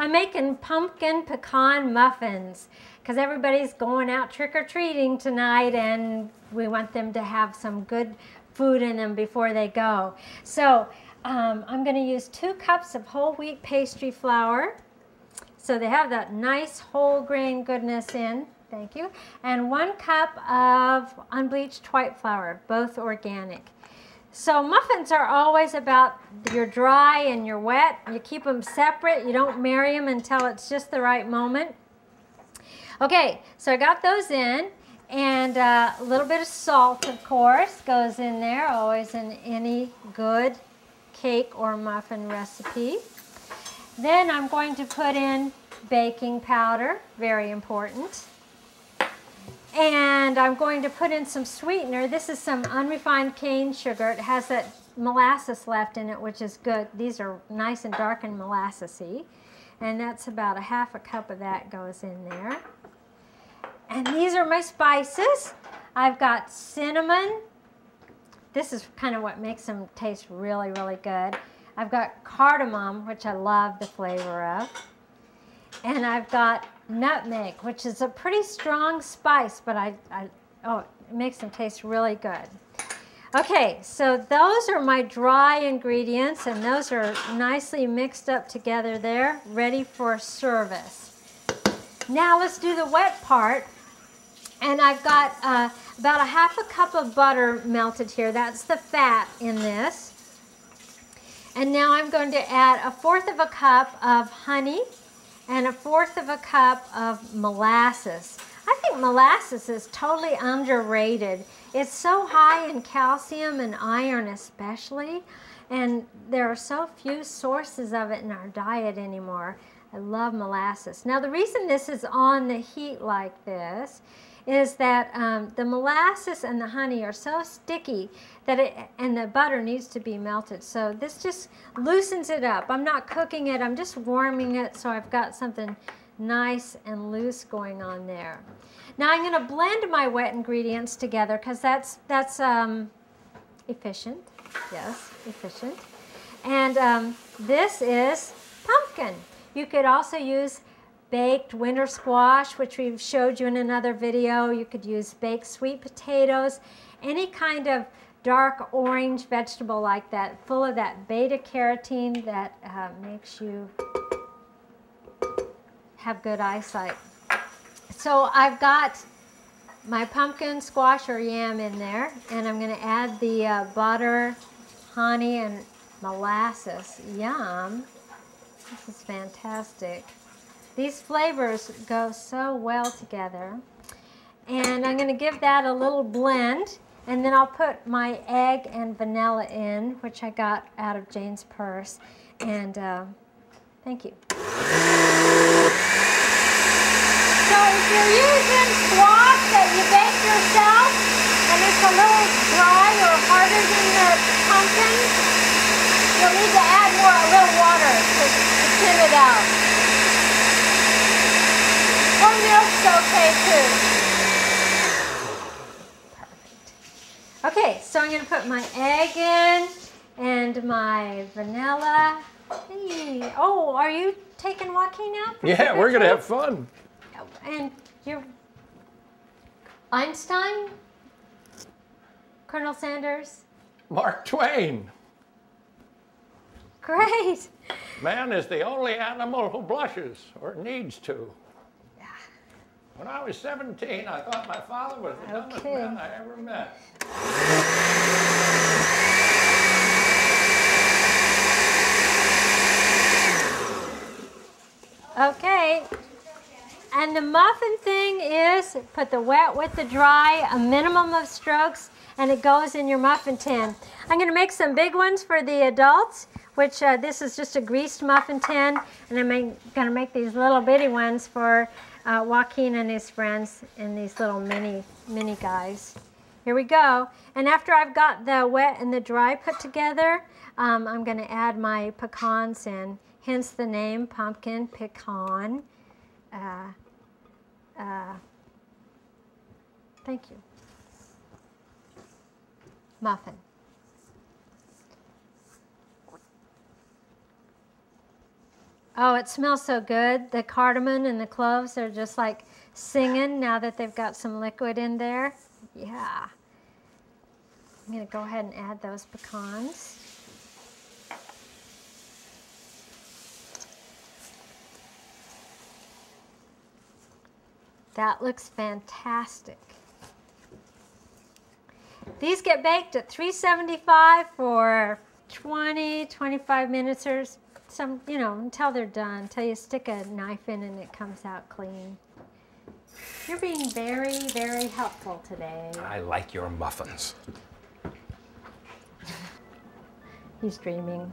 I'm making pumpkin pecan muffins because everybody's going out trick-or-treating tonight and we want them to have some good food in them before they go. So I'm going to use 2 cups of whole wheat pastry flour. So they have that nice whole grain goodness in. Thank you. And 1 cup of unbleached white flour, both organic. So muffins are always about your dry and your wet. You keep them separate. You don't marry them until it's just the right moment. Okay, so I got those in. And a little bit of salt, of course, goes in there, always in any good cake or muffin recipe. Then I'm going to put in baking powder, very important. And I'm going to put in some sweetener. This is some unrefined cane sugar. It has that molasses left in it, which is good. These are nice and dark and molassesy. And that's about a half a cup of that goes in there. And these are my spices. I've got cinnamon. This is kind of what makes them taste really, really good. I've got cardamom, which I love the flavor of. And I've got nutmeg, which is a pretty strong spice, but oh, it makes them taste really good. Okay, so those are my dry ingredients, and those are nicely mixed up together there, ready for service. Now let's do the wet part. And I've got about a half a cup of butter melted here. That's the fat in this. And now I'm going to add 1/4 of a cup of honey and 1/4 of a cup of molasses. I think molasses is totally underrated. It's so high in calcium and iron especially, and there are so few sources of it in our diet anymore. I love molasses. Now the reason this is on the heat like this is that the molasses and the honey are so sticky that and the butter needs to be melted. So this just loosens it up. I'm not cooking it, I'm just warming it, so I've got something nice and loose going on there. Now I'm going to blend my wet ingredients together because that's efficient. Yes, efficient. And this is pumpkin. You could also use baked winter squash, which we've showed you in another video. You could use baked sweet potatoes, any kind of dark orange vegetable like that, full of that beta carotene that makes you have good eyesight. So I've got my pumpkin, squash, or yam in there, and I'm going to add the butter, honey, and molasses. Yum! This is fantastic. These flavors go so well together. And I'm going to give that a little blend, and then I'll put my egg and vanilla in, which I got out of Jane's purse. And thank you. So if you're using squash that you bake yourself, and it's a little dry or harder than the pumpkin, you'll need to add a little water to thin it out. Or milk's okay too. Perfect. Okay, so I'm going to put my egg in and my vanilla. Hey, oh, are you taking Joaquin out? Yeah, we're going to have fun. And you're Einstein? Colonel Sanders? Mark Twain. Great. Man is the only animal who blushes or needs to. When I was 17, I thought my father was the dumbest man I ever met. Okay. And the muffin thing is put the wet with the dry, a minimum of strokes, and it goes in your muffin tin. I'm going to make some big ones for the adults, which this is just a greased muffin tin, and I'm going to make these little bitty ones for Joaquin and his friends in these little mini guys. Here we go. And after I've got the wet and the dry put together, I'm going to add my pecans in, hence the name pumpkin pecan. Thank you. Muffin. Oh, it smells so good. The cardamom and the cloves are just like singing now that they've got some liquid in there. Yeah. I'm going to go ahead and add those pecans. That looks fantastic. These get baked at 375 for 20, 25 minutes or some, you know, until they're done, until you stick a knife in and it comes out clean. You're being very, very helpful today. I like your muffins. He's dreaming.